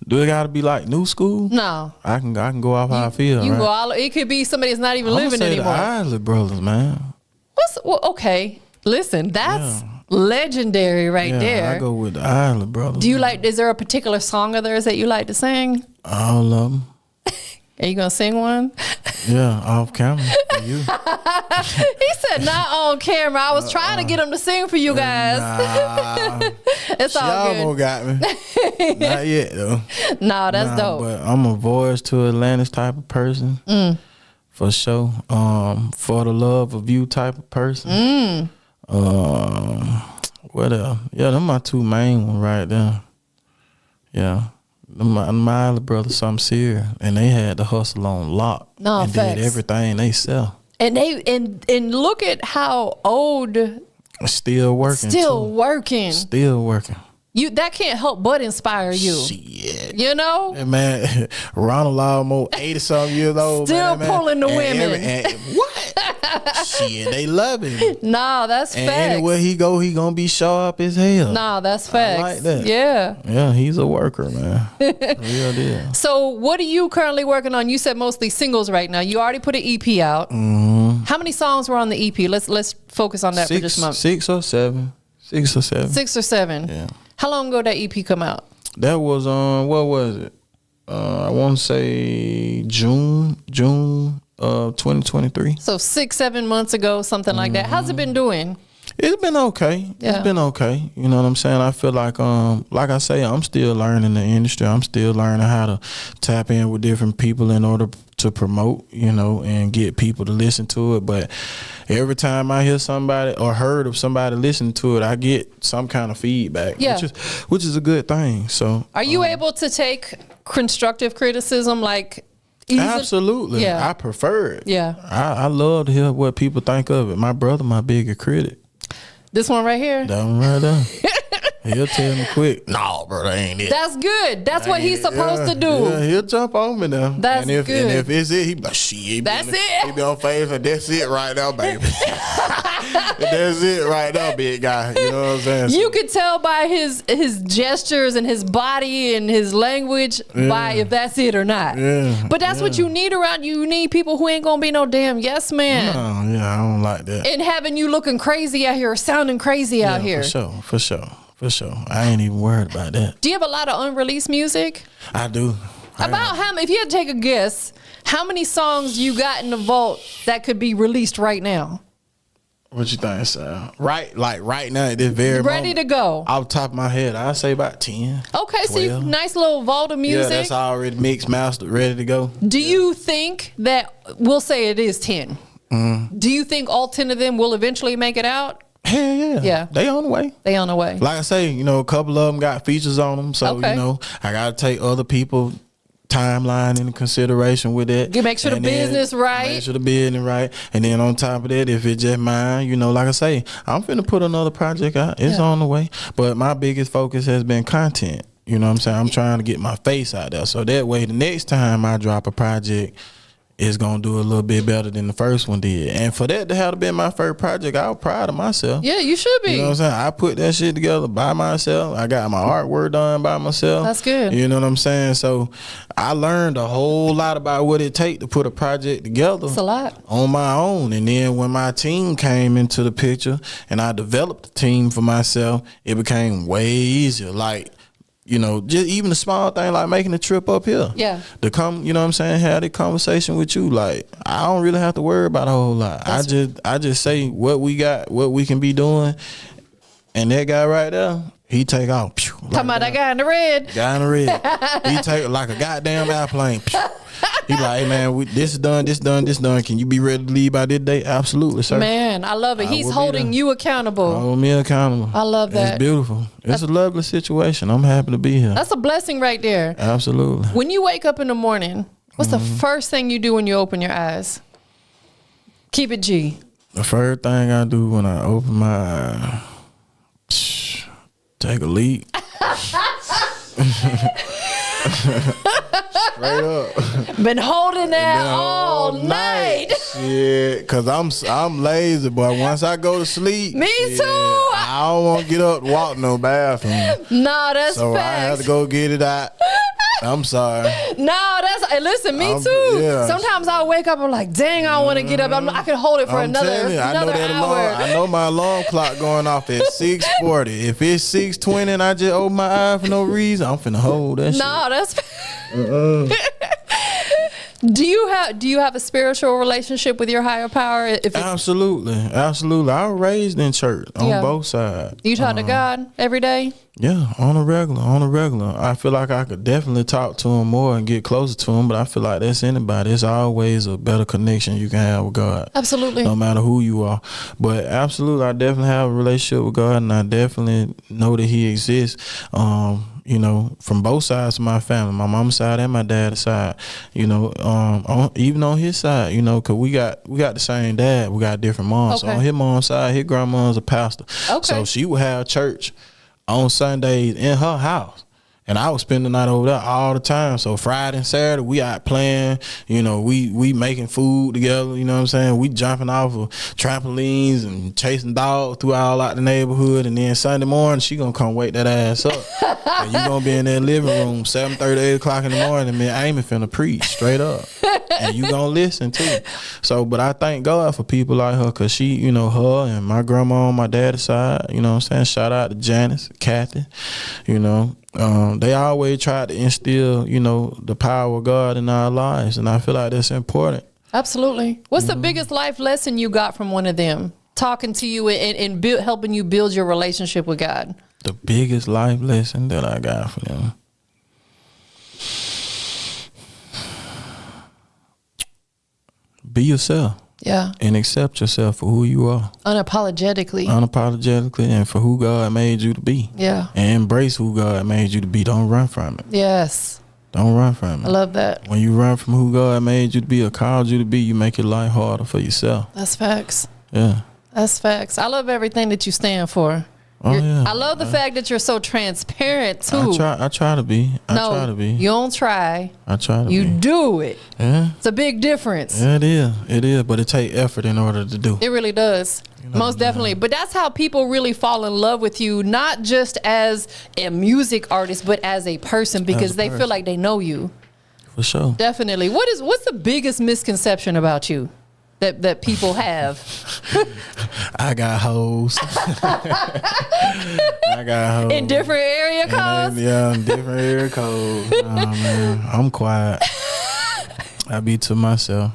Do it gotta be like new school? No, I can go off how I feel. You right? go all. It could be somebody that's not even living say anymore. The Isley Brothers, man. Okay? Listen, that's legendary right there. I go with the Isley Brothers. Do you like? Is there a particular song of theirs that you like to sing? All of them. Are you gonna sing one? Yeah, off camera for you. He said not on camera. I was trying to get him to sing for you guys. Nah, it's all good. Y'all got me. Not yet though. Nah, that's dope. But I'm a voice to Atlantis type of person. For sure. For the love of you type of person. What else? Yeah, them my two main ones right there. Yeah. My other brother, some serious, and they had the hustle on lock. No, and facts. did everything they sell. And they and look at how old. Still working. Still working. Still working. That can't help but inspire you. Shit. You know? And man, Ronald almost 80-something years old. Still man, pulling the women. What? Shit, they love him. Nah, that's and facts. anywhere he go, he gonna be sharp as hell. Nah, that's facts. I like that. Yeah. Yeah, he's a worker, man. Real deal. So what are you currently working on? You said mostly singles right now. You already put an EP out. How many songs were on the EP? Let's focus on that for just a moment. 6 or 7. 6 or 7. 6 or 7. Yeah. How long ago that EP come out? That was on, what was it? I want to say June of 2023. So 6-7 months ago, something like that. How's it been doing? It's been okay. Yeah. It's been okay. You know what I'm saying? I feel like I say, I'm still learning the industry. I'm still learning how to tap in with different people in order to promote, and get people to listen to it. But every time I hear somebody or heard of somebody listening to it, I get some kind of feedback, which is a good thing. So, are you able to take constructive criticism like? Absolutely. Yeah. I prefer it. Yeah. I love to hear what people think of it. My brother, my biggest critic. This one right here? That one right there. He'll tell me quick, no, bro, that ain't it. That's good. That's what he's supposed to do. Yeah, he'll jump on me now. That's good. And if it's it, he be like, shit. That's it. He be on Facebook. That's it right now, baby. That's it right now, big guy. You know what I'm saying? You could tell by his gestures and his body and his language by if that's it or not. Yeah. But that's what you need around you. You need people who ain't gonna be no damn yes man. Oh, yeah, I don't like that. And having you looking crazy out here or sounding crazy out here. For sure. I ain't even worried about that. Do you have a lot of unreleased music? I do. About how many, if you had to take a guess, how many songs you got in the vault that could be released right now? What you think, Sal? Right now at this very Ready moment, to go. off the top of my head, I'd say about 10. Okay, 12. so you nice little vault of music. Yeah, that's already mixed, mastered, ready to go. Do you think that, we'll say it is 10. Do you think all 10 of them will eventually make it out? Hell yeah. Yeah. They on the way. They on the way. Like I say, a couple of them got features on them. So, Okay. I got to take other people timeline into consideration with that. You make sure the And then business right. Make sure the business right. And then on top of that, if it's just mine, like I say, I'm finna put another project out. It's on the way. But my biggest focus has been content. You know what I'm saying? I'm trying to get my face out there. So that way, the next time I drop a project, it's gonna do a little bit better than the first one did. And for that to have been my first project, I was proud of myself. Yeah, you should be. You know what I'm saying? I put that shit together by myself. I got my artwork done by myself. That's good. You know what I'm saying? So I learned a whole lot about what it takes to put a project together. It's a lot. On my own. And then when my team came into the picture and I developed a team for myself, it became way easier. Like, just even a small thing like making a trip up here. Yeah. To come, you know what I'm saying, have a conversation with you. Like, I don't really have to worry about a whole lot. I just say what we got, what we can be doing. And that guy right there, he take off. Talking about that guy in the red. Guy in the red. He take like a goddamn airplane. He like, hey man, this is done, this done, this done. Can you be ready to leave by this day? Absolutely, sir. Man, I love it. He's holding you accountable. Hold me accountable. I love that. It's beautiful. It's a lovely situation. I'm happy to be here. That's a blessing right there. Absolutely. When you wake up in the morning, what's the first thing you do when you open your eyes? Keep it G. The first thing I do when I open my eyes, take a leak. Straight up. Been holding that all night. Shit, cause I'm lazy, boy. Once I go to sleep, Me shit, too. I don't want to get up and walk no bathroom. No, that's So facts. I have to go get it out. I'm sorry. No, listen, me too. Yeah. Sometimes I'll wake up, I'm like, dang, I want to get up. I can hold it for I'm another telling you, I know hour. that alarm. I know my alarm clock going off at 6:40. If it's 6:20 and I just open my eye for no reason, I'm finna hold that shit. No, that's. Do you have a spiritual relationship with your higher power? Absolutely. I was raised in church on both sides. You talk to God every day? Yeah, on a regular. I feel like I could definitely talk to him more and get closer to him, but I feel like that's anybody. It's always a better connection you can have with God. Absolutely. No matter who you are. But absolutely, I definitely have a relationship with God, and I definitely know that he exists. You know, from both sides of my family, my mama's side and my dad's side, you know, even on his side, you know, cause we got the same dad, we got different moms. Okay. So on his mom's side, his grandma's a pastor. Okay. So she would have church on Sundays in her house. And I was spending the night over there all the time. So Friday and Saturday, we out playing, you know, we making food together, you know what I'm saying? We jumping off of trampolines and chasing dogs throughout out the neighborhood. And then Sunday morning, she gonna come wake that ass up. And you gonna be in that living room 7:30, 8 o'clock in the morning, and me and Amy finna preach straight up. And you gonna listen too. So, but I thank God for people like her, cause she, you know, her and my grandma on my dad's side, you know what I'm saying? Shout out to Janice, Kathy, you know. They always try to instill, you know, the power of God in our lives, and I feel like that's important. Absolutely. What's the biggest life lesson you got from one of them? Talking to you and helping you build your relationship with God. The biggest life lesson that I got from them. Be yourself. Yeah. And accept yourself for who you are. Unapologetically. Unapologetically, and for who God made you to be. Yeah. And embrace who God made you to be. Don't run from it. Yes. Don't run from it. I love that. When you run from who God made you to be or called you to be, you make your life harder for yourself. That's facts. Yeah. That's facts. I love everything that you stand for. Oh, yeah. I love the fact that you're so transparent too. I try to be. I try to be. You don't try. I try to be. You do it. Yeah. It's a big difference. Yeah, it is. It is. But it takes effort in order to do. It really does. Most definitely. But that's how people really fall in love with you, not just as a music artist, but as a person, because they feel like they know you. For sure. Definitely. What's the biggest misconception about you that people have? I got hoes. I got hoes. In different area codes? Yeah, in different area codes. Oh, man. I'm quiet. I be to myself.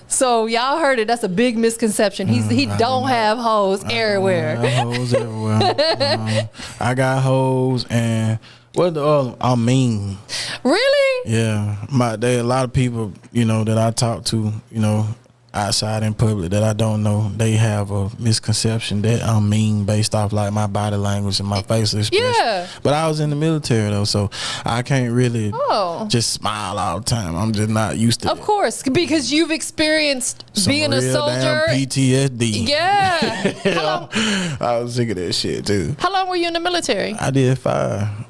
So y'all heard it. That's a big misconception. He don't have hoes everywhere. I have hoes everywhere. I got hoes and what the other? I mean. Really? Yeah. A lot of people, you know, that I talk to, you know, outside in public that I don't know, they have a misconception that I'm mean based off like my body language and my facial expression. Yeah. But I was in the military though, so I can't really just smile all the time. I'm just not used to it. Of course, because you've experienced being a soldier. Damn PTSD. Yeah. I was sick of that shit too. How long were you in the military? I did 5.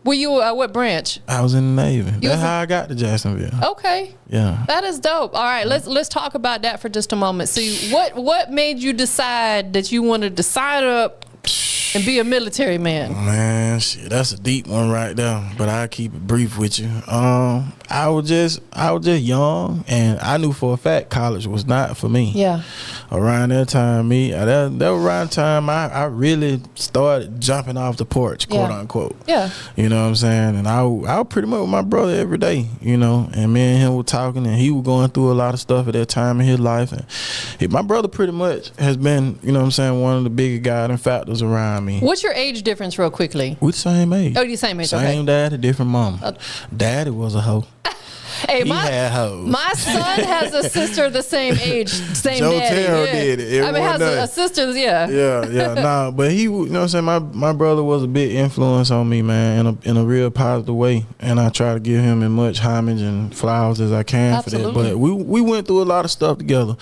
Were you what branch? I was in the Navy. That's how I got to Jacksonville. Okay. Yeah. That is dope. All right, let's talk about that for just a moment. See, what made you decide that you wanted to sign up and be a military man? Man, shit, that's a deep one right there. But I'll keep it brief with you. I was just young, and I knew for a fact college was not for me. Yeah. Around that time, that was around the time I really started jumping off the porch, quote unquote. Yeah. You know what I'm saying? And I was pretty much with my brother every day, you know, and me and him were talking, and he was going through a lot of stuff at that time in his life. And my brother pretty much has been, you know what I'm saying, one of the bigger guiding factors around me. What's your age difference real quickly? We the same age. Oh, you same age, Same okay. daddy, different mama. Daddy was a hoe. Hey, He had hoes. My son has a sister the same age, same Joe daddy. Terrell Yeah. did it. I mean, has a sister, yeah. Yeah. Nah, but he, you know what I'm saying, my brother was a big influence on me, man, in a real positive way. And I try to give him as much homage and flowers as I can for that. But we we went through a lot of stuff together.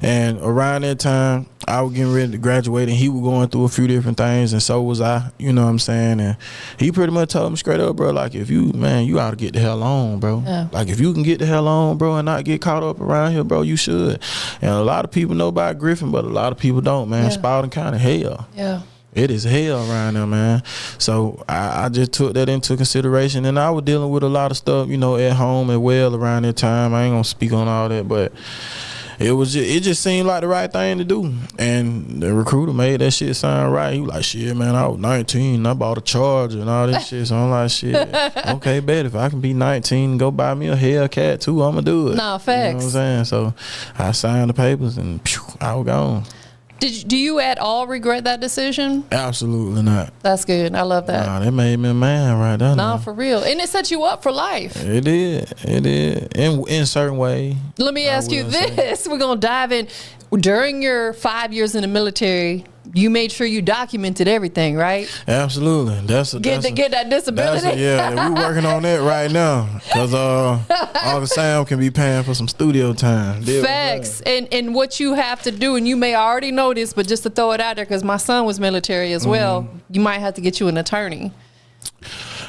And around that time, I was getting ready to graduate, and he was going through a few different things, and so was I. You know what I'm saying? And he pretty much told me straight up, bro, like, if you, man, you ought to get the hell on, bro. Yeah. Like, if you can get the hell on, bro, and not get caught up around here, bro, you should. And a lot of people know about Griffin, but a lot of people don't, man. Yeah. Spalding County, hell. Yeah. It is hell around there, man. So I just took that into consideration, and I was dealing with a lot of stuff, you know, at home as well around that time. I ain't gonna speak on all that, but it just seemed like the right thing to do. And the recruiter made that shit sound right. He was like, shit, man, I was 19 and I bought a Charger and all this shit. So I'm like, shit, okay, bet if I can be 19 and go buy me a Hellcat too, I'm gonna do it. Nah, facts. You know what I'm saying? So I signed the papers and phew, I was gone. Do you at all regret that decision? Absolutely not. That's good. I love that. Nah, that made me a man right there. Nah, for real. And it set you up for life. It did. In certain ways. Let me ask you this. We're going to dive in. During your 5 years in the military, you made sure you documented everything, right? Absolutely. Get that disability. We're working on that right now. Because Uncle Sam can be paying for some studio time. Facts. And what you have to do, and you may already know this, but just to throw it out there, because my son was military as well, you might have to get you an attorney.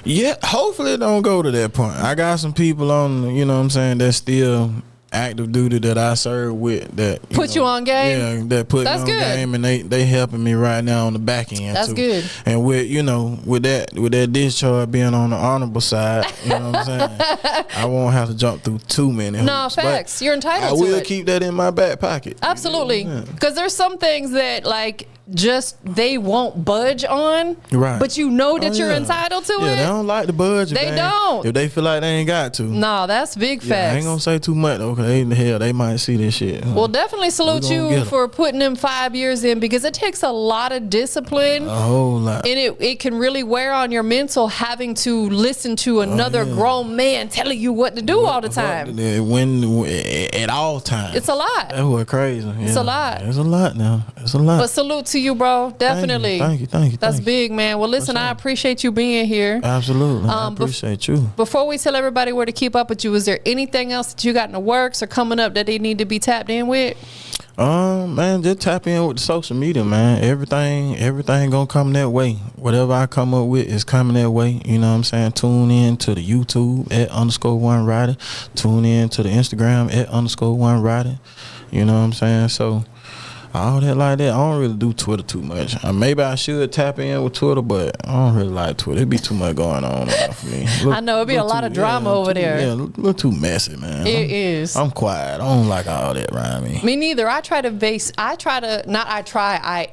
Yeah, hopefully it don't go to that point. I got some people on, you know what I'm saying, that's still active duty that I serve with that you on game. Yeah, that put me on game, and they helping me right now on the back end. That's too. good. And with that discharge being on the honorable side, you know what I'm saying, I won't have to jump through too many hoops. No, facts. You're entitled to it. I will keep that in my back pocket. Absolutely. Because there's some things that like just they won't budge on, right? But you know that you're entitled to it. Yeah, they don't like to budge. They don't. If they feel like they ain't got to. No, that's big facts. I ain't gonna say too much. Okay, hell, they might see this shit. Well, definitely salute you for putting them 5 years in, because it takes a lot of discipline. A whole lot. And it can really wear on your mental, having to listen to another grown man telling you what to do all the time. When at all times. It's a lot. That's what crazy. It's a lot. It's a lot now. It's a lot. But salute to you, bro. Definitely. Thank you. That's big, man. Well, listen, I appreciate you being here. Absolutely. I appreciate you. Before we tell everybody where to keep up with you, is there anything else that you got in the works or coming up that they need to be tapped in with? Man, just tap in with the social media, man. Everything gonna come that way. Whatever I come up with is coming that way. You know what I'm saying? Tune in to the YouTube @_1writer. Tune in to the Instagram @_1writer. You know what I'm saying? So all that like that. I don't really do Twitter too much. Maybe I should tap in with Twitter, but I don't really like Twitter. It be too much going on for me. I know it be a lot of drama over there. Yeah, a little too messy, man. It is. I'm quiet. I don't like all that around me. Me neither. I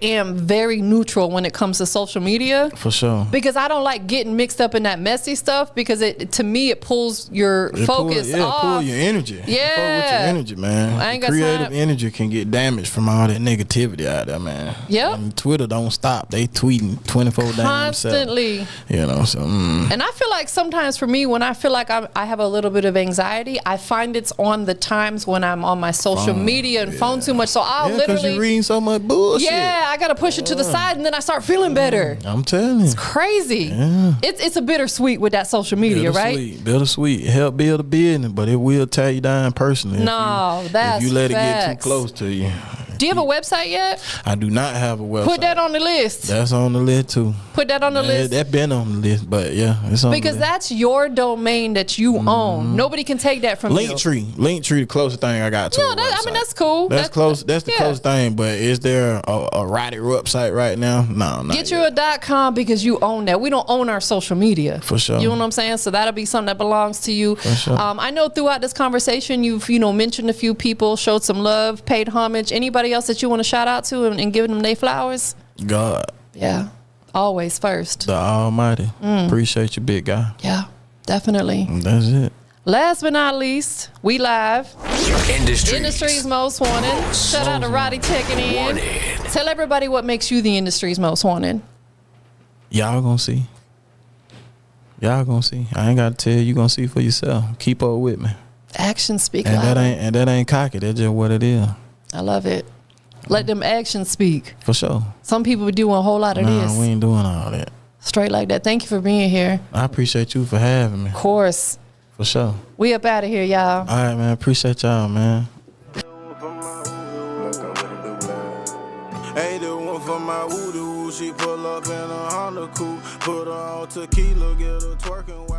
am very neutral when it comes to social media. For sure. Because I don't like getting mixed up in that messy stuff, because to me it pulls your focus off. It pulls your energy. Yeah. Fuck with your energy, man. I ain't got creative time. energy can get damaged from all that negativity out there, man. Yep. And Twitter don't stop. They tweeting 24 constantly. You know, so. And I feel like sometimes for me, when I feel like I have a little bit of anxiety, I find it's on the times when I'm on my social media and phone too much. So I'll literally. Because you're reading so much bullshit. Yeah, I got to push it to the side, and then I start feeling better. I'm telling you. It's crazy. Yeah. It's a bittersweet with that social media, right? Bittersweet. Help build a business, but it will tear you down personally. No, that's if you let facts. it get too close to you. Do you have a website yet? I do not have a website. Put that on the list. That's on the list too. Put that on the list. That been on the list, but yeah, it's on because the list. that's your domain that you own. Nobody can take that from you. Linktree, the closest thing I got to. No, I mean that's cool. That's close. That's the closest thing. But is there a Rotti website right now? No, not Get you a .com because you own that. We don't own our social media. For sure. You know what I'm saying? So that'll be something that belongs to you. For sure. I know throughout this conversation you've mentioned a few people, showed some love, paid homage. Anybody else that you want to shout out to and giving them their flowers? God. Yeah. Always first. The Almighty. Appreciate you, big guy. Yeah, definitely. That's it. Last but not least, we live. Industry's Most Wanted. Shout out to Rotti checking in. Tell everybody what makes you the industry's most wanted. Y'all gonna see. I ain't gotta tell you gonna see for yourself. Keep up with me. Actions speak loud. And that ain't cocky. That's just what it is. I love it. Let them actions speak. For sure. Some people be doing a whole lot of this. We ain't doing all that. Straight like that. Thank you for being here. I appreciate you for having me. Of course. For sure. We up out of here, y'all. All right, man. Appreciate y'all, man. Hey, the one for my voodoo. She pull up in a Honda coupe, put her on tequila, get her twerking.